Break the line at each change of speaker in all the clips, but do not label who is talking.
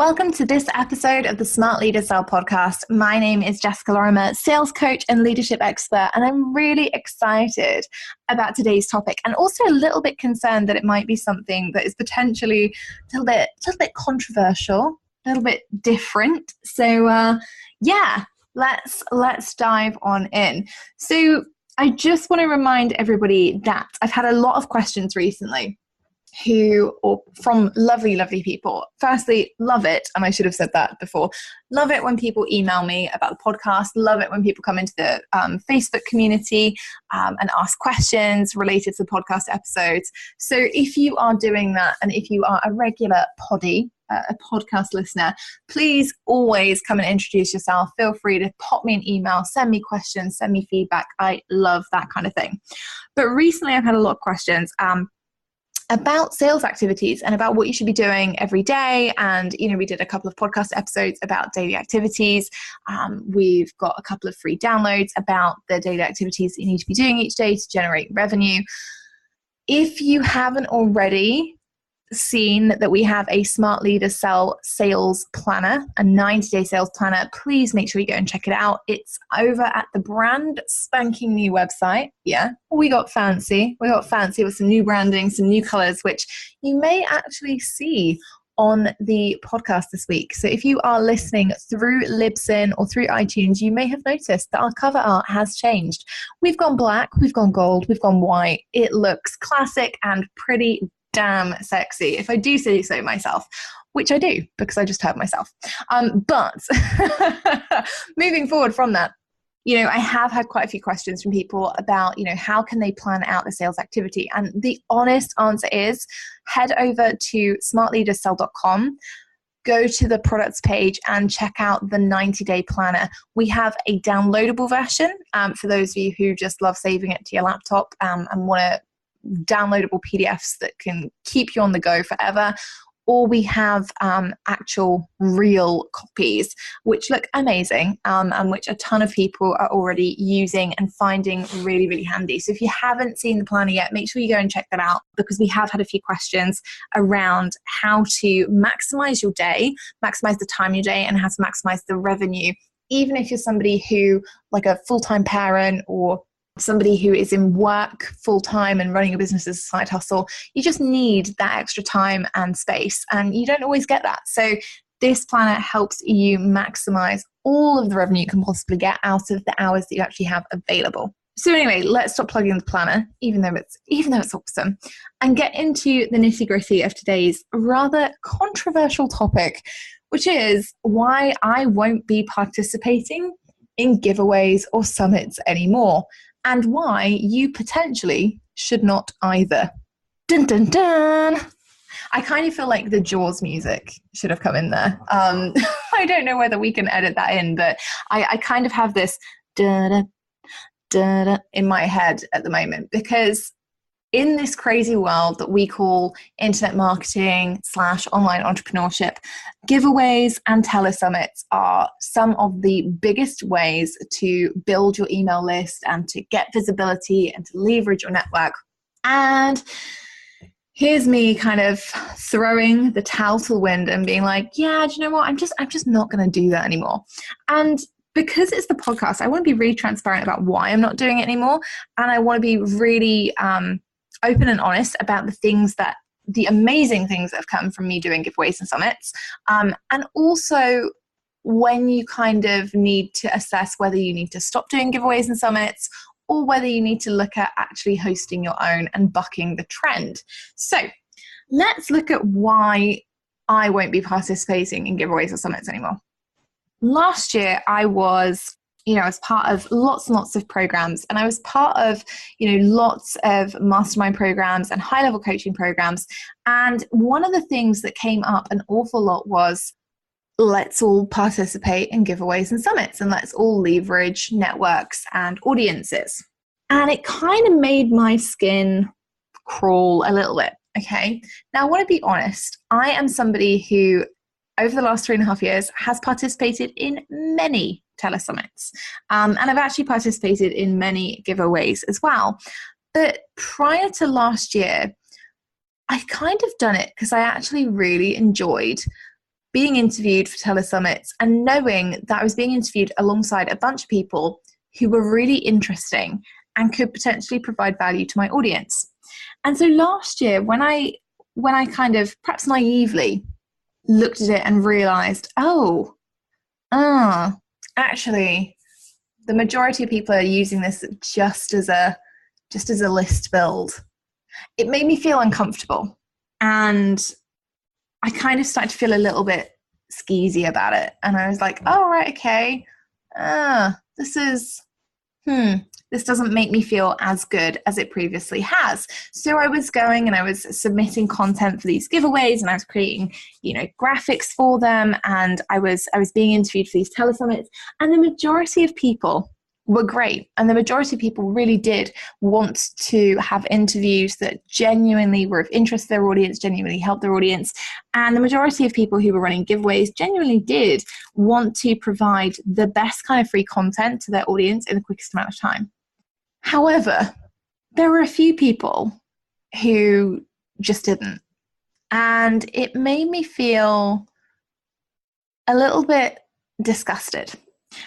Welcome to this episode of the Smart Leader Sell podcast. My name is Jessica Lorimer, sales coach and leadership expert, and I'm really excited about today's topic and also a little bit concerned that it might be something that is potentially a little bit controversial, a little bit different. So let's dive on in. So I just want to remind everybody that I've had a lot of questions recently from lovely people. Firstly, love it, and I should have said that before, love it when people email me about the podcast, love it when people come into the Facebook community and ask questions related to the podcast episodes. So if you are doing that, and if you are a regular a podcast listener, please always come and introduce yourself. Feel free to pop me an email, send me questions, send me feedback. I love that kind of thing. But recently I've had a lot of questions about sales activities and about what you should be doing every day. And, we did a couple of podcast episodes about daily activities. We've got a couple of free downloads about the daily activities that you need to be doing each day to generate revenue. If you haven't already seen that we have a Smart Leader Sales Planner, a 90-day sales planner, please make sure you go and check it out. It's over at the brand spanking new website. Yeah, we got fancy with some new branding, some new colors, which you may actually see on the podcast this week. So if you are listening through Libsyn or through iTunes, you may have noticed that our cover art has changed. We've gone black, we've gone gold, we've gone white. It looks classic and pretty damn sexy, if I do say so myself, which I do because I just heard myself. But moving forward from that, I have had quite a few questions from people about, how can they plan out the sales activity? And the honest answer is head over to smartleadersell.com, go to the products page and check out the 90-day planner. We have a downloadable version for those of you who just love saving it to your laptop and want to downloadable PDFs that can keep you on the go forever, or we have actual real copies which look amazing and which a ton of people are already using and finding really, really handy. So if you haven't seen the planner yet, make sure you go and check that out, because we have had a few questions around how to maximize your day, maximize the time in your day, and how to maximize the revenue, even if you're somebody who, like a full-time parent or somebody who is in work full-time and running a business as a side hustle. You just need that extra time and space, and you don't always get that. So this planner helps you maximize all of the revenue you can possibly get out of the hours that you actually have available. So anyway, let's stop plugging the planner, even though it's awesome, and get into the nitty-gritty of today's rather controversial topic, which is why I won't be participating in giveaways or summits anymore, and why you potentially should not either. Dun dun dun! I kind of feel like the Jaws music should have come in there. I don't know whether we can edit that in, but I kind of have this da-da, da-da in my head at the moment, because in this crazy world that we call internet marketing / online entrepreneurship, giveaways and telesummits are some of the biggest ways to build your email list and to get visibility and to leverage your network. And here's me kind of throwing the towel to the wind and being like, yeah, do you know what? I'm just not going to do that anymore. And because it's the podcast, I want to be really transparent about why I'm not doing it anymore. And I want to be really open and honest about the amazing things that have come from me doing giveaways and summits. And also when you kind of need to assess whether you need to stop doing giveaways and summits, or whether you need to look at actually hosting your own and bucking the trend. So let's look at why I won't be participating in giveaways or summits anymore. Last year, I was part of lots and lots of programs, and I was part of, lots of mastermind programs and high-level coaching programs. And one of the things that came up an awful lot was, let's all participate in giveaways and summits, and let's all leverage networks and audiences. And it kind of made my skin crawl a little bit. Okay. Now, I want to be honest. I am somebody who, over the last 3.5 years, has participated in many telesummits. And I've actually participated in many giveaways as well. But prior to last year, I've kind of done it because I actually really enjoyed being interviewed for telesummits and knowing that I was being interviewed alongside a bunch of people who were really interesting and could potentially provide value to my audience. And so last year, when I kind of perhaps naively looked at it and realized, actually, the majority of people are using this just as a list build, it made me feel uncomfortable. And I kind of started to feel a little bit skeezy about it. And I was like, oh, right, okay. This doesn't make me feel as good as it previously has. So I was going and I was submitting content for these giveaways, and I was creating, graphics for them. And I was being interviewed for these telesummits, and the majority of people were great. And the majority of people really did want to have interviews that genuinely were of interest to their audience, genuinely helped their audience. And the majority of people who were running giveaways genuinely did want to provide the best kind of free content to their audience in the quickest amount of time. However, there were a few people who just didn't. And it made me feel a little bit disgusted.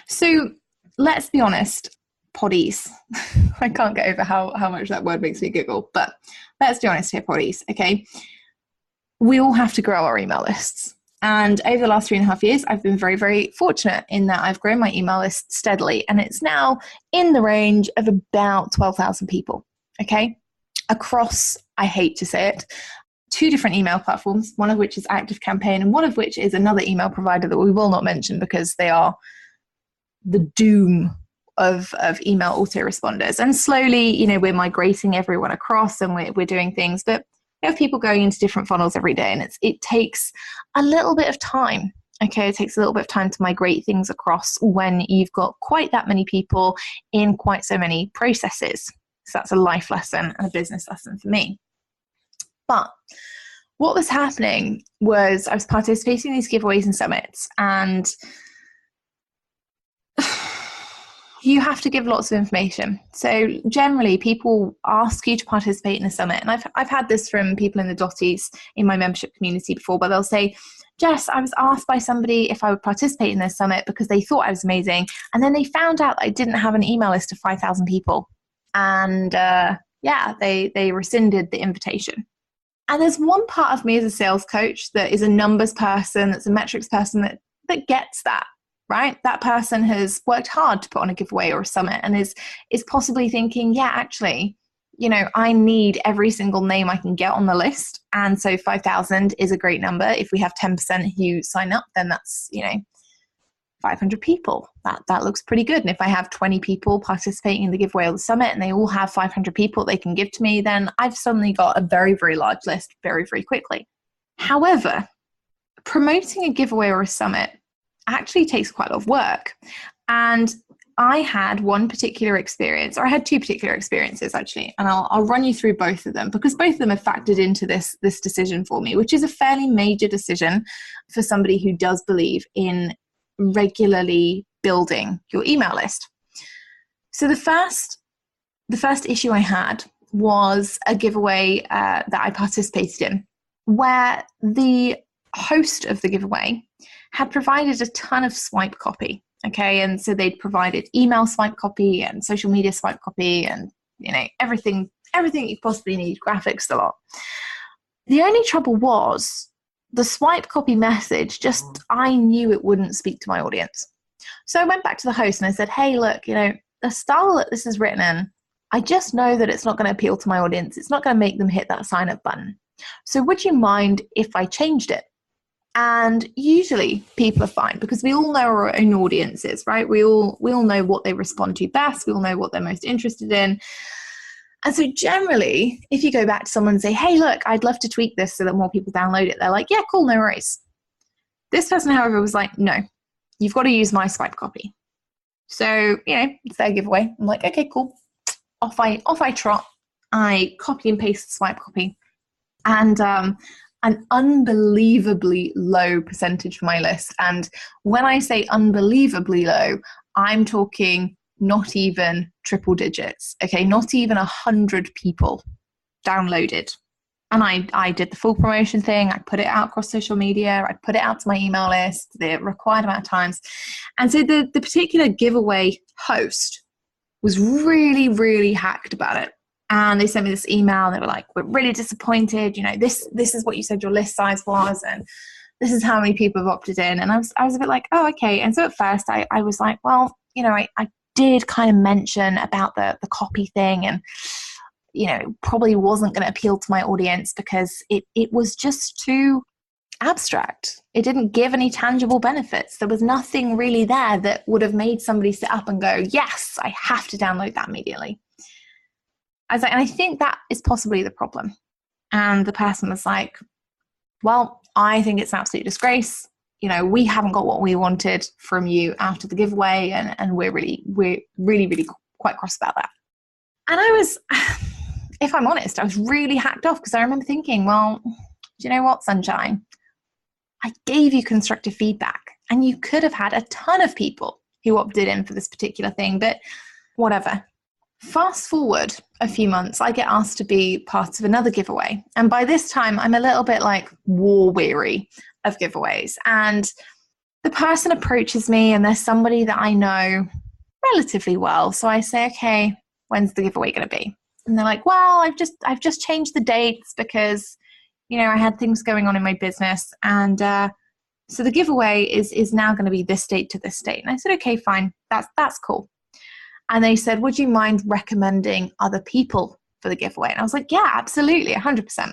So let's be honest, poddies. I can't get over how much that word makes me giggle, but let's be honest here, poddies, okay? We all have to grow our email lists. And over the last 3.5 years, I've been very, very fortunate in that I've grown my email list steadily. And it's now in the range of about 12,000 people, okay? Across, I hate to say it, 2 different email platforms, one of which is ActiveCampaign and one of which is another email provider that we will not mention because they are the doom of email autoresponders. And slowly, we're migrating everyone across and we're doing things, but we have people going into different funnels every day, and it takes a little bit of time. Okay, it takes a little bit of time to migrate things across when you've got quite that many people in quite so many processes. So that's a life lesson and a business lesson for me. But what was happening was I was participating in these giveaways and summits, and you have to give lots of information. So generally people ask you to participate in a summit. And I've had this from people in the Dotties in my membership community before, but they'll say, Jess, I was asked by somebody if I would participate in this summit because they thought I was amazing. And then they found out that I didn't have an email list of 5,000 people. And they rescinded the invitation. And there's one part of me as a sales coach that is a numbers person, that's a metrics person that gets that. Right? That person has worked hard to put on a giveaway or a summit and is possibly thinking, yeah, actually, I need every single name I can get on the list. And so 5,000 is a great number. If we have 10% who sign up, then that's, 500 people. That looks pretty good. And if I have 20 people participating in the giveaway or the summit and they all have 500 people they can give to me, then I've suddenly got a very, very large list very, very quickly. However, promoting a giveaway or a summit actually takes quite a lot of work. And I had one particular experience, or I had 2 particular experiences actually, and I'll run you through both of them because both of them have factored into this decision for me, which is a fairly major decision for somebody who does believe in regularly building your email list. So the first issue I had was a giveaway that I participated in where the host of the giveaway had provided a ton of swipe copy. Okay. And so they'd provided email swipe copy and social media swipe copy and, everything you possibly need, graphics, a lot. The only trouble was the swipe copy message, I knew it wouldn't speak to my audience. So I went back to the host and I said, hey, look, the style that this is written in, I just know that it's not going to appeal to my audience. It's not going to make them hit that sign up button. So would you mind if I changed it? And usually people are fine because we all know our own audiences, right? We all know what they respond to best. We all know what they're most interested in. And so generally, if you go back to someone and say, hey, look, I'd love to tweak this so that more people download it, they're like, yeah, cool, no worries. This person, however, was like, no, you've got to use my swipe copy. So, it's their giveaway. I'm like, okay, cool. Off I trot. I copy and paste the swipe copy. And an unbelievably low percentage for my list. And when I say unbelievably low, I'm talking not even triple digits. Okay, not even 100 people downloaded And I did the full promotion thing. I put it out across social media. I put it out to my email list the required amount of times. And so the particular giveaway host was really, really hacked about it. And they sent me this email. They were like, we're really disappointed. You know, this is what you said your list size was. And this is how many people have opted in. And I was a bit like, oh, okay. And so at first I was like, well, you know, I did kind of mention about the copy thing, and you know, probably wasn't going to appeal to my audience because it was just too abstract. It didn't give any tangible benefits. There was nothing really there that would have made somebody sit up and go, yes, I have to download that immediately. And I think that is possibly the problem. And the person was like, well, I think it's an absolute disgrace. You know, we haven't got what we wanted from you after the giveaway, and we're really quite cross about that. And I was, if I'm honest, I was really hacked off because I remember thinking, well, do you know what, Sunshine? I gave you constructive feedback and you could have had a ton of people who opted in for this particular thing, but whatever. Fast forward a few months, I get asked to be part of another giveaway. And by this time, I'm a little bit like war weary of giveaways. And the person approaches me and there's somebody that I know relatively well. So I say, okay, when's the giveaway going to be? And they're like, well, I've just changed the dates because, you know, I had things going on in my business. And so the giveaway is now going to be this date to this date. And I said, okay, fine. That's cool. And they said, would you mind recommending other people for the giveaway? And I was like, yeah, absolutely, 100%.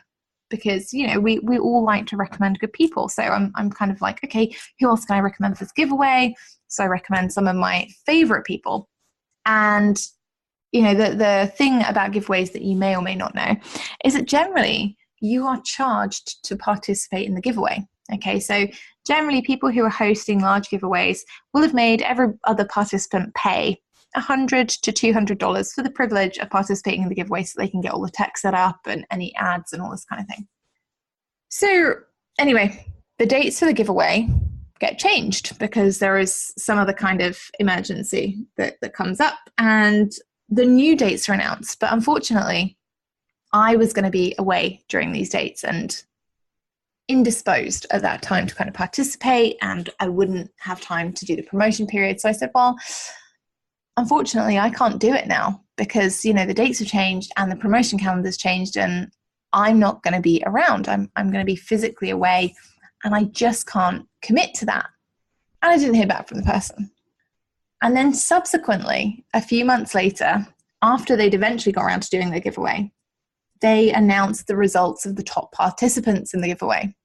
Because, you know, we all like to recommend good people. So I'm kind of like, okay, who else can I recommend for this giveaway? So I recommend some of my favorite people. And, you know, the thing about giveaways that you may or may not know is that generally you are charged to participate in the giveaway. Okay, so generally people who are hosting large giveaways will have made every other participant pay $100 to $200 for the privilege of participating in the giveaway so they can get all the tech set up and any ads and all this kind of thing. So anyway, the dates for the giveaway get changed because there is some other kind of emergency that comes up and the new dates are announced. But unfortunately, I was going to be away during these dates and indisposed at that time to kind of participate, and I wouldn't have time to do the promotion period. So I said, well, unfortunately, I can't do it now because, you know, the dates have changed and the promotion calendar's changed and I'm not going to be around. I'm going to be physically away and I just can't commit to that. And I didn't hear back from the person. And then subsequently, a few months later, after they'd eventually got around to doing the giveaway, they announced the results of the top participants in the giveaway.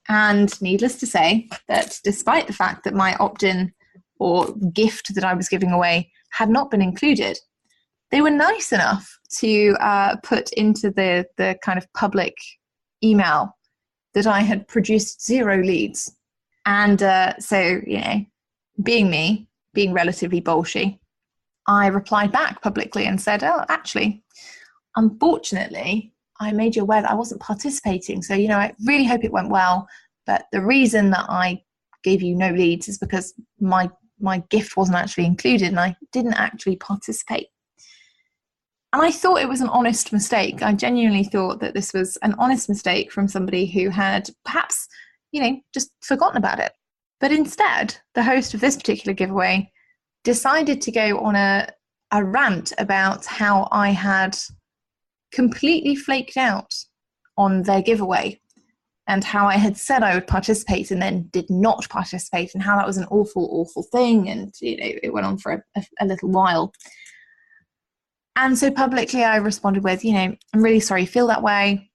And needless to say that despite the fact that my opt-in or gift that I was giving away had not been included, they were nice enough to put into the kind of public email that I had produced 0 leads. And so, you know, being relatively bolshy, I replied back publicly and said, oh, actually, unfortunately, I made you aware that I wasn't participating. So, you know, I really hope it went well. But the reason that I gave you no leads is because my gift wasn't actually included and I didn't actually participate. And I thought it was an honest mistake. I genuinely thought that this was an honest mistake from somebody who had perhaps, you know, just forgotten about it. But instead, the host of this particular giveaway decided to go on a rant about how I had completely flaked out on their giveaway and how I had said I would participate and then did not participate and how that was an awful, awful thing. And, you know, it went on for a little while. And so publicly I responded with, you know, I'm really sorry you feel that way.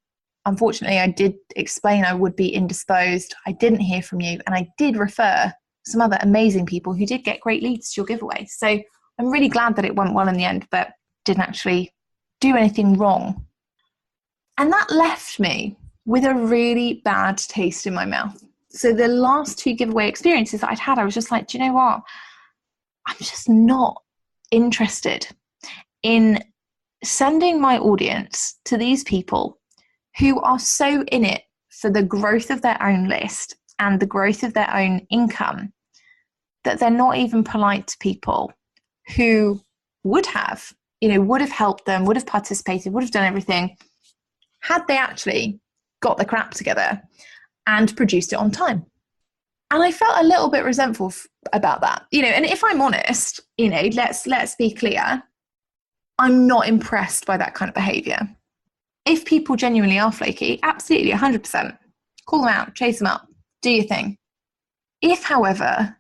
Unfortunately, I did explain I would be indisposed. I didn't hear from you. And I did refer some other amazing people who did get great leads to your giveaway. So I'm really glad that it went well in the end, but didn't actually do anything wrong. And that left me with a really bad taste in my mouth. So the last 2 giveaway experiences that I'd had, I was just like, do you know what? I'm just not interested in sending my audience to these people who are so in it for the growth of their own list and the growth of their own income that they're not even polite to people who would have, you know, would have helped them, would have participated, would have done everything had they actually got the crap together and produced it on time. And I felt a little bit resentful about that, and if I'm honest, let's be clear, I'm not impressed by that kind of behavior. If people genuinely are flaky, absolutely 100%, call them out, chase them up, do your thing. If, however,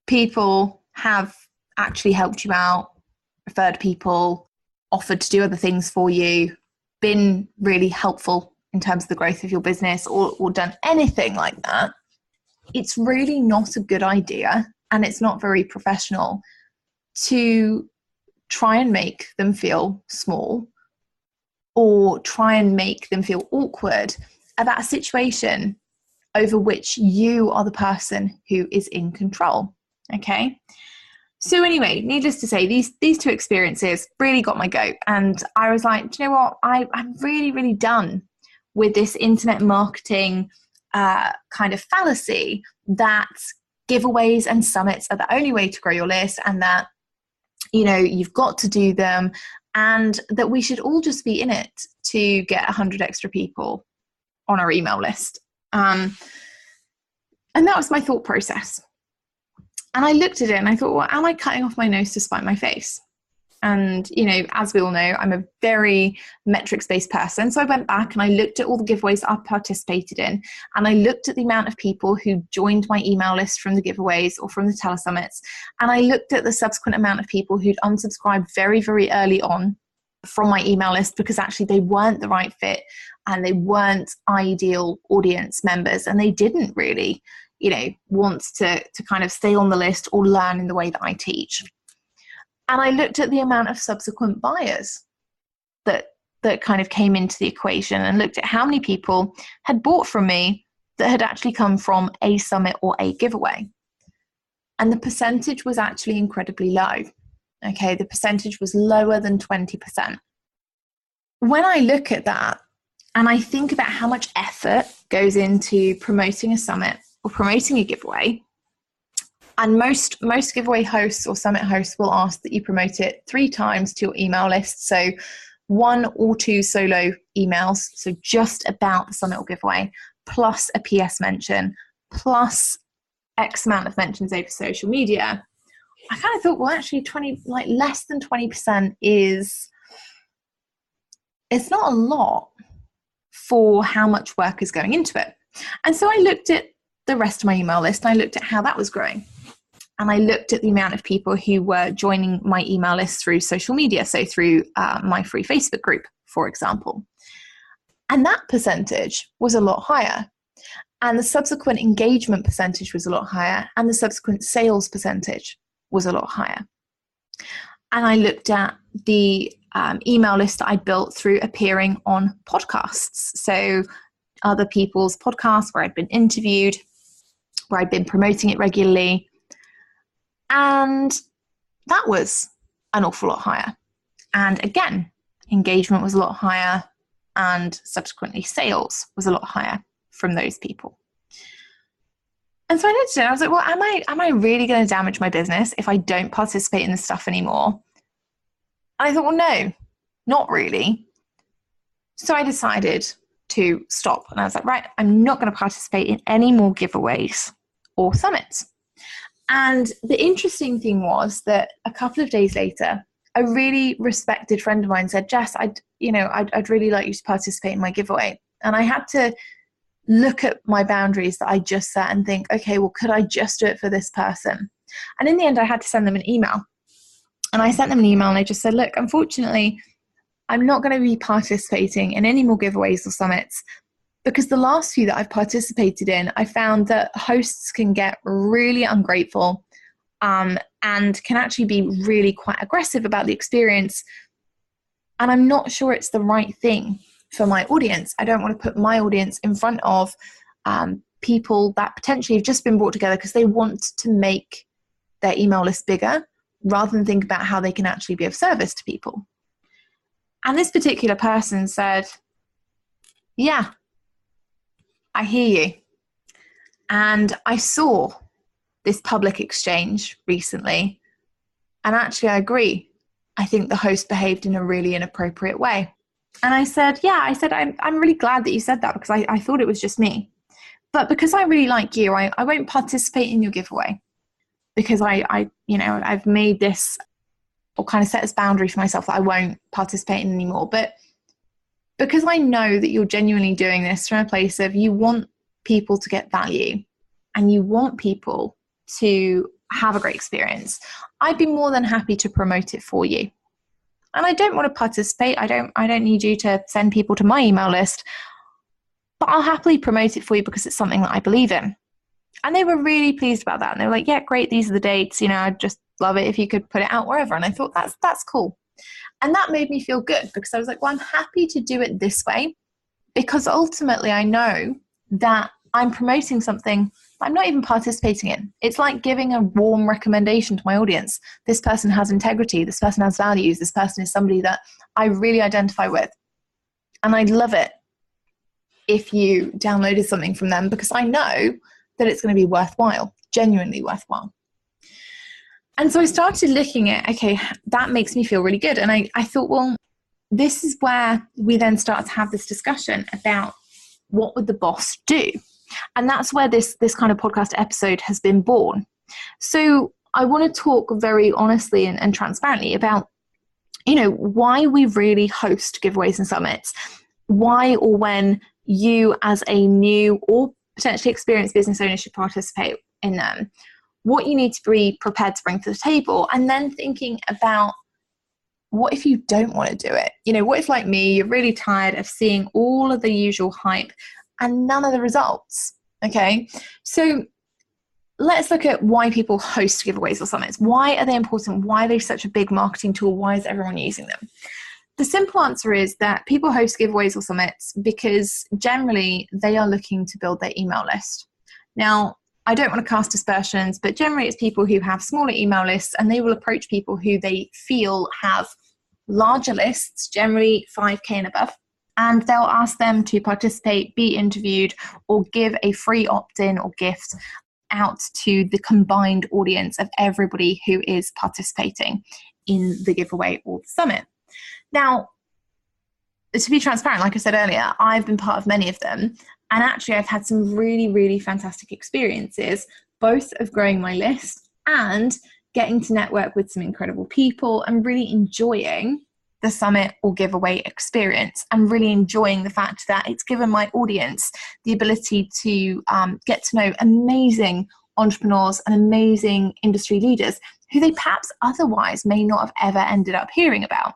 people have actually helped you out, referred people, offered to do other things for you, been really helpful in terms of the growth of your business, or done anything like that, it's really not a good idea, and it's not very professional to try and make them feel small or try and make them feel awkward about a situation over which you are the person who is in control. Okay. So anyway, needless to say, these two experiences really got my goat. And I was like, do you know what? I'm really, really done with this internet marketing kind of fallacy that giveaways and summits are the only way to grow your list, and that, you've got to do them, and that we should all just be in it to get 100 extra people on our email list. And that was my thought process. And I looked at it and I thought, well, am I cutting off my nose to spite my face? And, as we all know, I'm a very metrics-based person. So I went back and I looked at all the giveaways I participated in. And I looked at the amount of people who joined my email list from the giveaways or from the telesummits. And I looked at the subsequent amount of people who'd unsubscribed very, very early on from my email list because actually they weren't the right fit and they weren't ideal audience members. And they didn't really, want to kind of stay on the list or learn in the way that I teach. And I looked at the amount of subsequent buyers that kind of came into the equation, and looked at how many people had bought from me that had actually come from a summit or a giveaway. And the percentage was actually incredibly low. Okay, the percentage was lower than 20%. When I look at that and I think about how much effort goes into promoting a summit or promoting a giveaway, and most giveaway hosts or summit hosts will ask that you promote it 3 times to your email list. So 1 or 2 solo emails, so just about the summit or giveaway, plus a PS mention, plus X amount of mentions over social media. I kind of thought, well, actually less than 20% it's not a lot for how much work is going into it. And so I looked at the rest of my email list and I looked at how that was growing. And I looked at the amount of people who were joining my email list through social media, so through my free Facebook group, for example. And that percentage was a lot higher. And the subsequent engagement percentage was a lot higher. And the subsequent sales percentage was a lot higher. And I looked at the email list that I built through appearing on podcasts. So other people's podcasts where I'd been interviewed, where I'd been promoting it regularly. And that was an awful lot higher. And again, engagement was a lot higher, and subsequently sales was a lot higher from those people. And so I looked at it, I was like, well, am I really going to damage my business if I don't participate in this stuff anymore? And I thought, well, no, not really. So I decided to stop. And I was like, right, I'm not going to participate in any more giveaways or summits. And the interesting thing was that a couple of days later, a really respected friend of mine said, Jess, I'd really like you to participate in my giveaway. And I had to look at my boundaries that I just set and think, okay, well, could I just do it for this person? And in the end, I had to send them an email. And I sent them an email and I just said, look, unfortunately, I'm not going to be participating in any more giveaways or summits, because the last few that I've participated in, I found that hosts can get really ungrateful and can actually be really quite aggressive about the experience. And I'm not sure it's the right thing for my audience. I don't want to put my audience in front of people that potentially have just been brought together because they want to make their email list bigger rather than think about how they can actually be of service to people. And this particular person said, yeah, I hear you. And I saw this public exchange recently, and actually I agree. I think the host behaved in a really inappropriate way. And I said, I'm really glad that you said that, because I thought it was just me. But because I really like you, I won't participate in your giveaway, because I've made this, or kind of set this boundary for myself, that I won't participate in anymore. But because I know that you're genuinely doing this from a place of you want people to get value and you want people to have a great experience, I'd be more than happy to promote it for you. And I don't want to participate. I don't need you to send people to my email list, but I'll happily promote it for you because it's something that I believe in. And they were really pleased about that. And they were like, yeah, great. These are the dates. I'd just love it if you could put it out wherever. And I thought that's cool. And that made me feel good, because I was like, well, I'm happy to do it this way, because ultimately I know that I'm promoting something I'm not even participating in. It's like giving a warm recommendation to my audience. This person has integrity. This person has values. This person is somebody that I really identify with. And I'd love it if you downloaded something from them, because I know that it's going to be worthwhile, genuinely worthwhile. And so I started looking at, okay, that makes me feel really good. And I thought, well, this is where we then start to have this discussion about what would the boss do? And that's where this kind of podcast episode has been born. So I want to talk very honestly and transparently about, why we really host giveaways and summits, why or when you as a new or potentially experienced business owner should participate in them, what you need to be prepared to bring to the table, and then thinking about, what if you don't want to do it? What if, like me, you're really tired of seeing all of the usual hype and none of the results? Okay, so let's look at why people host giveaways or summits. Why are they important? Why are they such a big marketing tool? Why is everyone using them? The simple answer is that people host giveaways or summits because generally they are looking to build their email list. Now, I don't want to cast aspersions, but generally it's people who have smaller email lists, and they will approach people who they feel have larger lists, generally 5K and above, and they'll ask them to participate, be interviewed, or give a free opt-in or gift out to the combined audience of everybody who is participating in the giveaway or the summit. Now, to be transparent, like I said earlier, I've been part of many of them, and actually I've had some really, really fantastic experiences, both of growing my list and getting to network with some incredible people, and really enjoying the summit or giveaway experience, and really enjoying the fact that it's given my audience the ability to get to know amazing entrepreneurs and amazing industry leaders who they perhaps otherwise may not have ever ended up hearing about.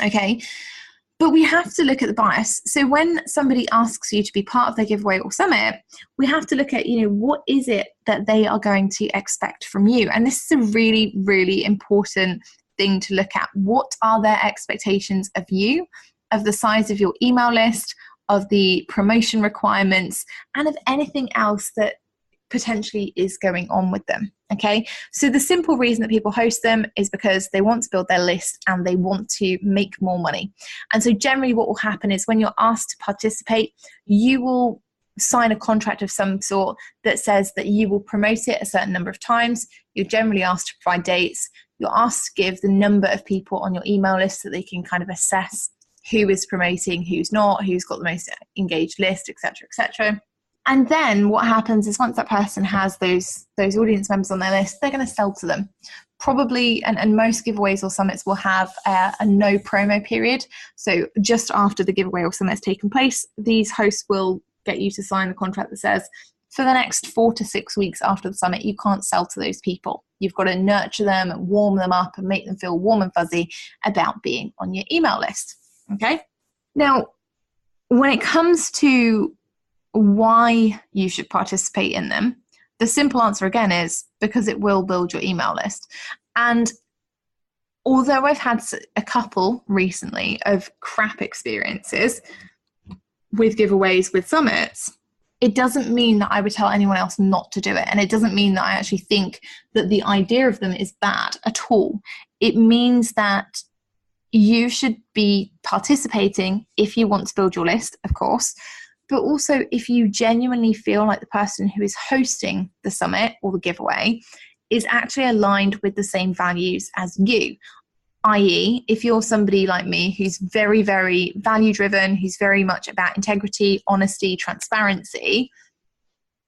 Okay, but we have to look at the bias. So when somebody asks you to be part of their giveaway or summit, we have to look at, what is it that they are going to expect from you? And this is a really, really important thing to look at. What are their expectations of you, of the size of your email list, of the promotion requirements, and of anything else that potentially is going on with them? Okay, so the simple reason that people host them is because they want to build their list and they want to make more money. And so generally what will happen is, when you're asked to participate, you will sign a contract of some sort that says that you will promote it a certain number of times. You're generally asked to provide dates. You're asked to give the number of people on your email list so they can kind of assess who is promoting, who's not, who's got the most engaged list, etc., etc. And then what happens is, once that person has those audience members on their list, they're going to sell to them. Probably, and most giveaways or summits will have a no promo period. So just after the giveaway or summit has taken place, these hosts will get you to sign a contract that says, for the next 4 to 6 weeks after the summit, you can't sell to those people. You've got to nurture them and warm them up and make them feel warm and fuzzy about being on your email list. Okay? Now, when it comes to why you should participate in them, the simple answer again is because it will build your email list. And although I've had a couple recently of crap experiences with giveaways, with summits, it doesn't mean that I would tell anyone else not to do it. And it doesn't mean that I actually think that the idea of them is bad at all. It means that you should be participating if you want to build your list, of course, but also if you genuinely feel like the person who is hosting the summit or the giveaway is actually aligned with the same values as you. i.e., if you're somebody like me who's very, very value driven, who's very much about integrity, honesty, transparency,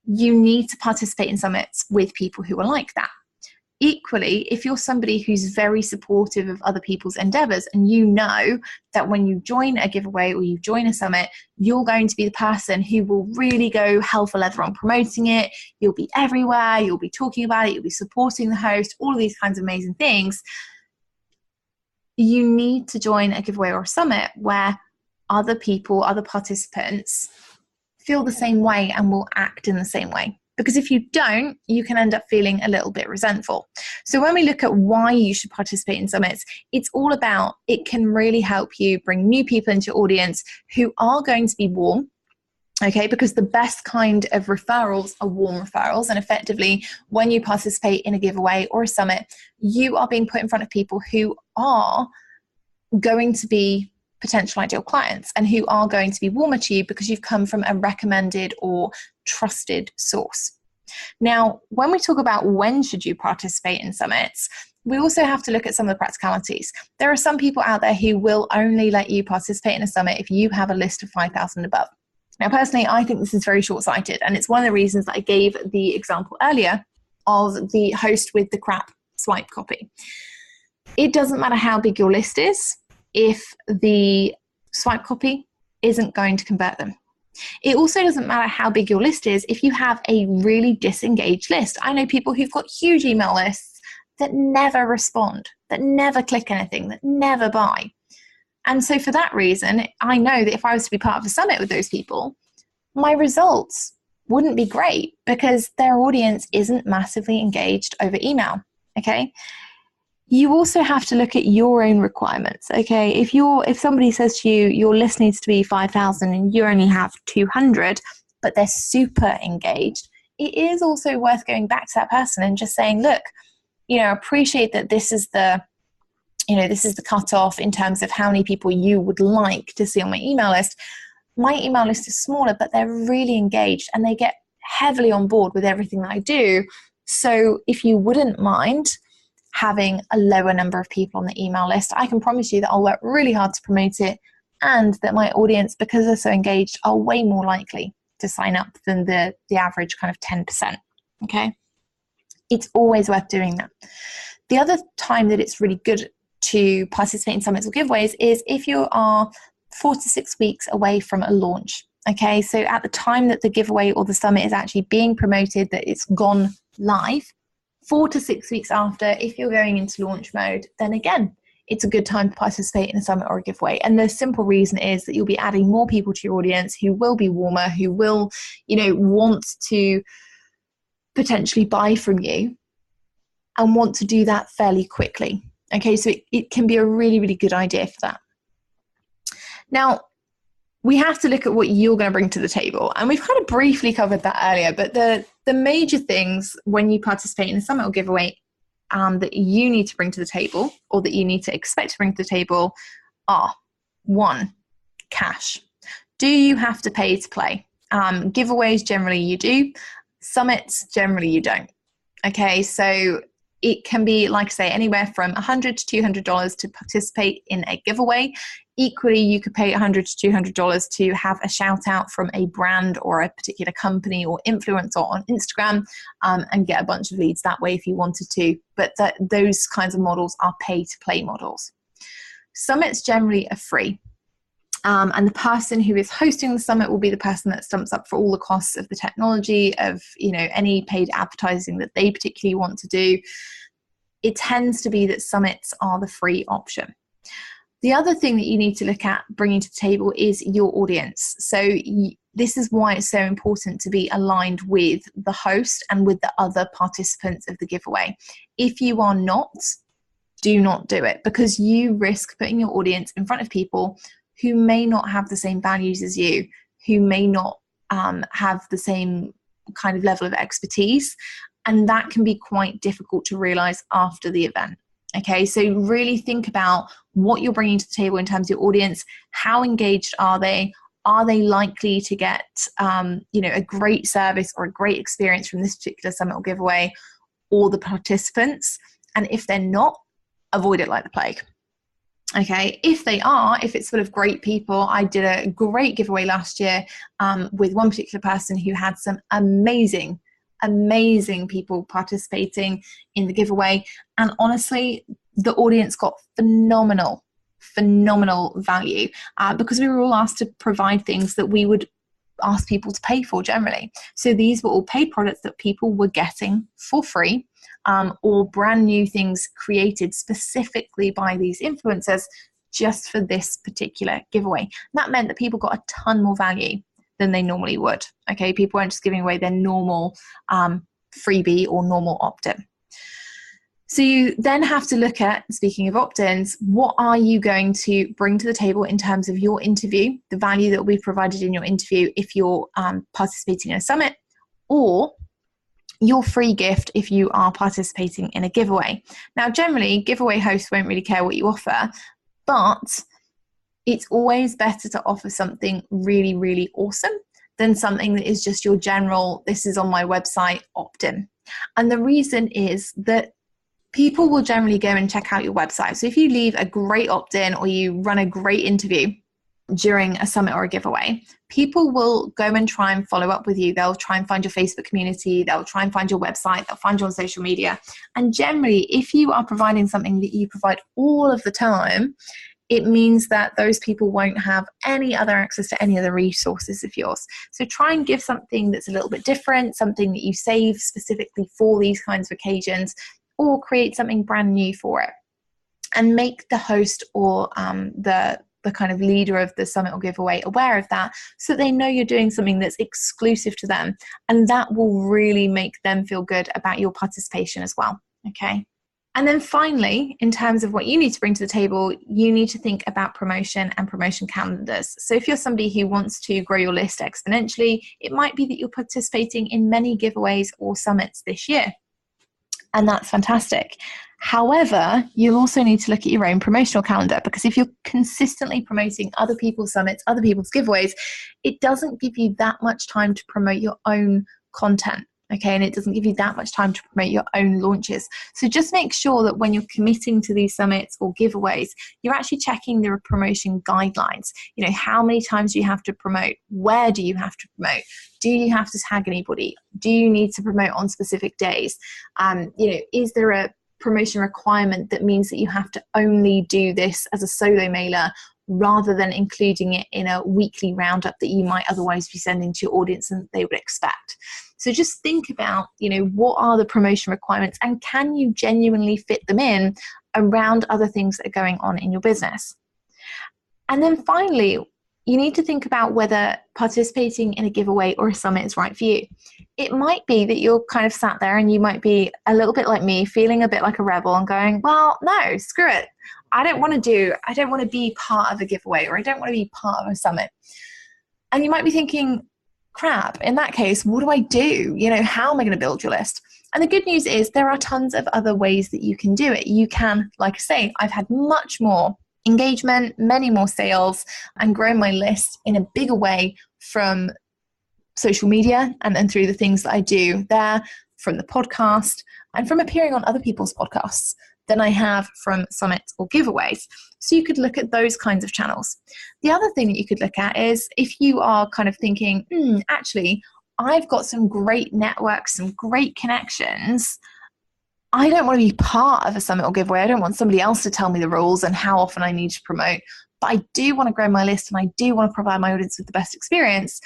you need to participate in summits with people who are like that. Equally, if you're somebody who's very supportive of other people's endeavors, and you know that when you join a giveaway or you join a summit, you're going to be the person who will really go hell for leather on promoting it, you'll be everywhere, you'll be talking about it, you'll be supporting the host, all of these kinds of amazing things, you need to join a giveaway or a summit where other people, other participants feel the same way and will act in the same way. Because if you don't, you can end up feeling a little bit resentful. So when we look at why you should participate in summits, it's all about, it can really help you bring new people into your audience who are going to be warm. Okay, because the best kind of referrals are warm referrals. And effectively, when you participate in a giveaway or a summit, you are being put in front of people who are going to be potential ideal clients and who are going to be warmer to you because you've come from a recommended or trusted source. Now, when we talk about when should you participate in summits, we also have to look at some of the practicalities. There are some people out there who will only let you participate in a summit if you have a list of 5,000 above. Now, personally, I think this is very short-sighted, and it's one of the reasons that I gave the example earlier of the host with the crap swipe copy. It doesn't matter how big your list is if the swipe copy isn't going to convert them. It also doesn't matter how big your list is if you have a really disengaged list. I know people who've got huge email lists that never respond, that never click anything, that never buy. And so for that reason, I know that if I was to be part of a summit with those people, my results wouldn't be great because their audience isn't massively engaged over email, okay? You also have to look at your own requirements, okay? If somebody says to you, your list needs to be 5,000 and you only have 200, but they're super engaged, it is also worth going back to that person and just saying, look, appreciate that this is the cutoff in terms of how many people you would like to see on my email list. My email list is smaller, but they're really engaged and they get heavily on board with everything that I do. So if you wouldn't mind having a lower number of people on the email list, I can promise you that I'll work really hard to promote it, and that my audience, because they're so engaged, are way more likely to sign up than the average kind of 10%. Okay? It's always worth doing that. The other time that it's really good to participate in summits or giveaways is if you are 4 to 6 weeks away from a launch. Okay, so at the time that the giveaway or the summit is actually being promoted, that it's gone live, 4 to 6 weeks after, if you're going into launch mode, then again, it's a good time to participate in a summit or a giveaway. And the simple reason is that you'll be adding more people to your audience who will be warmer, who will, want to potentially buy from you and want to do that fairly quickly. Okay, so it can be a really, really good idea for that. Now, we have to look at what you're going to bring to the table. And we've kind of briefly covered that earlier, but the major things when you participate in a summit or giveaway that you need to bring to the table, or that you need to expect to bring to the table, are 1, cash. Do you have to pay to play? Giveaways, generally you do. Summits, generally you don't. Okay, so it can be, like I say, anywhere from $100 to $200 to participate in a giveaway. Equally, you could pay $100 to $200 to have a shout out from a brand or a particular company or influencer on Instagram, and get a bunch of leads that way if you wanted to. But those kinds of models are pay to play models. Summits generally are free. And the person who is hosting the summit will be the person that stumps up for all the costs of the technology, of any paid advertising that they particularly want to do. It tends to be that summits are the free option. The other thing that you need to look at bringing to the table is your audience. So this is why it's so important to be aligned with the host and with the other participants of the giveaway. If you are not, do not do it, because you risk putting your audience in front of people who may not have the same values as you, who may not have the same kind of level of expertise. And that can be quite difficult to realize after the event. Okay, so really think about what you're bringing to the table in terms of your audience. How engaged are they? Are they likely to get a great service or a great experience from this particular summit or giveaway, or the participants? And if they're not, avoid it like the plague. Okay, if they are, if it's full of great people, I did a great giveaway last year with one particular person who had some amazing people participating in the giveaway. And honestly, the audience got phenomenal value because we were all asked to provide things that we would ask people to pay for generally. So these were all paid products that people were getting for free, or brand new things created specifically by these influencers just for this particular giveaway. And that meant that people got a ton more value than they normally would. Okay, people weren't just giving away their normal freebie or normal opt-in. So you then have to look at, speaking of opt-ins, what are you going to bring to the table in terms of your interview, the value that will be provided in your interview if you're participating in a summit, or your free gift if you are participating in a giveaway. Now, generally, giveaway hosts won't really care what you offer, but it's always better to offer something really, really awesome than something that is just your general, this is on my website, opt-in. And the reason is that people will generally go and check out your website. So if you leave a great opt-in or you run a great interview during a summit or a giveaway, people will go and try and follow up with you. They'll try and find your Facebook community. They'll try and find your website. They'll find you on social media. And generally, if you are providing something that you provide all of the time, it means that those people won't have any other access to any other resources of yours. So try and give something that's a little bit different, something that you save specifically for these kinds of occasions, or create something brand new for it. And make the host or the kind of leader of the summit or giveaway aware of that, so they know you're doing something that's exclusive to them. And that will really make them feel good about your participation as well. Okay. And then finally, in terms of what you need to bring to the table, you need to think about promotion and promotion calendars. So if you're somebody who wants to grow your list exponentially, it might be that you're participating in many giveaways or summits this year. And that's fantastic. However, you'll also need to look at your own promotional calendar, because if you're consistently promoting other people's summits, other people's giveaways, it doesn't give you that much time to promote your own content. Okay, and it doesn't give you that much time to promote your own launches. So just make sure that when you're committing to these summits or giveaways, you're actually checking the promotion guidelines. You know, how many times do you have to promote? Where do you have to promote? Do you have to tag anybody? Do you need to promote on specific days? Is there a promotion requirement that means that you have to only do this as a solo mailer rather than including it in a weekly roundup that you might otherwise be sending to your audience and they would expect? So just think about, what are the promotion requirements, and can you genuinely fit them in around other things that are going on in your business? And then finally, you need to think about whether participating in a giveaway or a summit is right for you. It might be that you're kind of sat there and you might be a little bit like me, feeling a bit like a rebel and going, well, no, screw it. I don't want to be part of a giveaway, or I don't want to be part of a summit. And you might be thinking, crap, in that case, what do I do? How am I going to build your list? And the good news is there are tons of other ways that you can do it. You can, like I say, I've had much more engagement, many more sales, and grown my list in a bigger way from social media and through the things that I do there, from the podcast, and from appearing on other people's podcasts than I have from summits or giveaways. So you could look at those kinds of channels. The other thing that you could look at is if you are kind of thinking, actually, I've got some great networks, some great connections. I don't want to be part of a summit or giveaway. I don't want somebody else to tell me the rules and how often I need to promote, but I do want to grow my list and I do want to provide my audience with the best experience.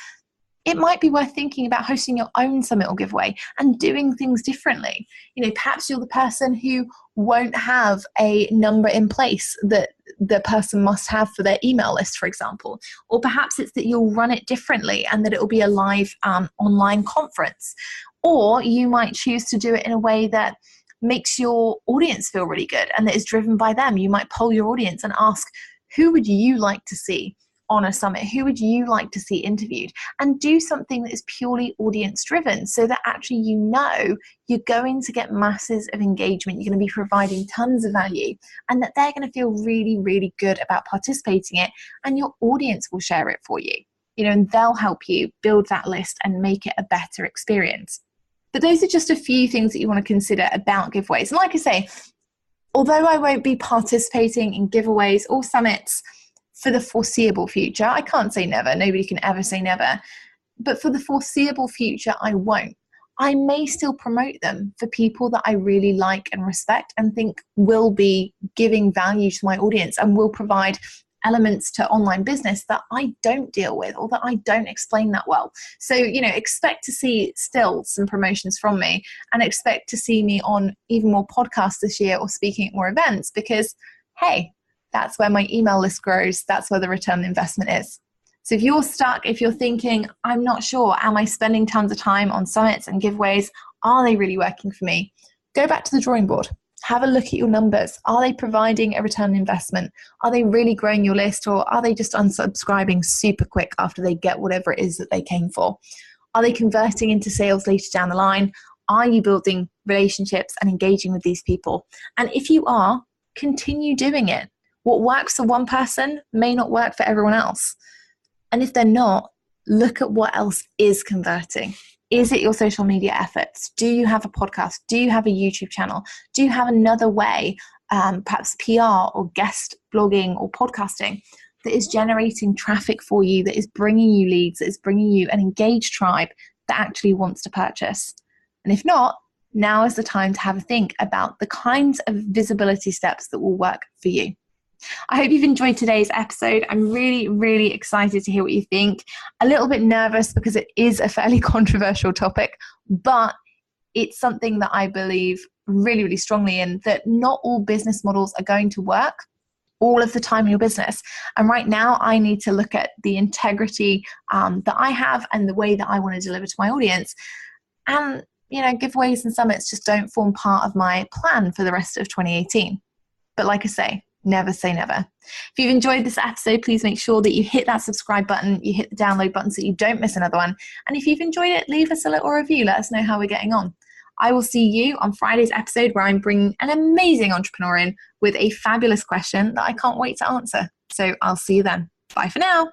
It might be worth thinking about hosting your own summit or giveaway and doing things differently. Perhaps you're the person who won't have a number in place that the person must have for their email list, for example. Or perhaps it's that you'll run it differently and that it will be a live online conference. Or you might choose to do it in a way that makes your audience feel really good and that is driven by them. You might poll your audience and ask, who would you like to see on a summit? Who would you like to see interviewed? And do something that is purely audience driven, so that actually you're going to get masses of engagement. You're going to be providing tons of value, and that they're going to feel really, really good about participating in it, and your audience will share it for you. And they'll help you build that list and make it a better experience. But those are just a few things that you want to consider about giveaways. And like I say, although I won't be participating in giveaways or summits for the foreseeable future, I can't say never, nobody can ever say never, but for the foreseeable future, I won't. I may still promote them for people that I really like and respect and think will be giving value to my audience and will provide elements to online business that I don't deal with or that I don't explain that well. So, expect to see still some promotions from me, and expect to see me on even more podcasts this year or speaking at more events, because, hey, that's where my email list grows. That's where the return on investment is. So if you're stuck, if you're thinking, I'm not sure, am I spending tons of time on summits and giveaways? Are they really working for me? Go back to the drawing board. Have a look at your numbers. Are they providing a return on investment? Are they really growing your list, or are they just unsubscribing super quick after they get whatever it is that they came for? Are they converting into sales later down the line? Are you building relationships and engaging with these people? And if you are, continue doing it. What works for one person may not work for everyone else. And if they're not, look at what else is converting. Is it your social media efforts? Do you have a podcast? Do you have a YouTube channel? Do you have another way, perhaps PR or guest blogging or podcasting, that is generating traffic for you, that is bringing you leads, that is bringing you an engaged tribe that actually wants to purchase? And if not, now is the time to have a think about the kinds of visibility steps that will work for you. I hope you've enjoyed today's episode. I'm really, really excited to hear what you think. A little bit nervous because it is a fairly controversial topic, but it's something that I believe really, really strongly in, that not all business models are going to work all of the time in your business. And right now I need to look at the integrity that I have and the way that I want to deliver to my audience. And, giveaways and summits just don't form part of my plan for the rest of 2018. But like I say never. If you've enjoyed this episode, please make sure that you hit that subscribe button, you hit the download button so you don't miss another one. And if you've enjoyed it, leave us a little review. Let us know how we're getting on. I will see you on Friday's episode, where I'm bringing an amazing entrepreneur in with a fabulous question that I can't wait to answer. So I'll see you then. Bye for now.